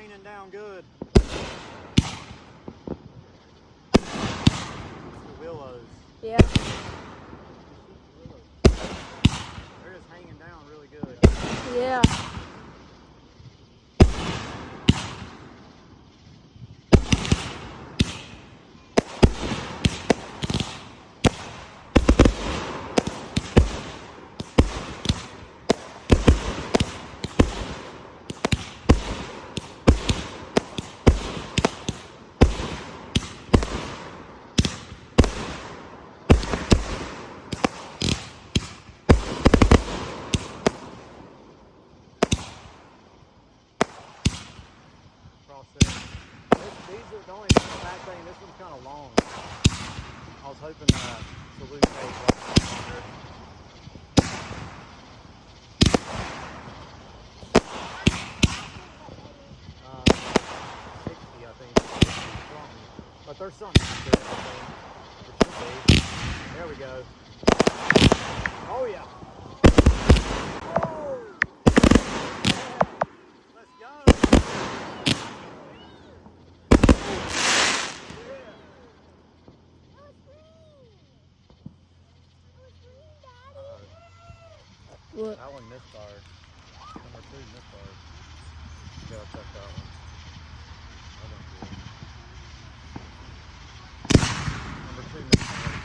raining down good. The willows. Yeah. They're just hanging down really good. Yeah. Across there. These are the only bad thing. This one's kind of long. I was hoping the loop cage was longer. 60, I think. 60 strong. But there's something out there, I think. It should be. There we go. Oh yeah. Oh! Let's go. What? That one misfired. Number 2 misfired. Yeah, I'll check that one. That one's good. Number 2 misfired.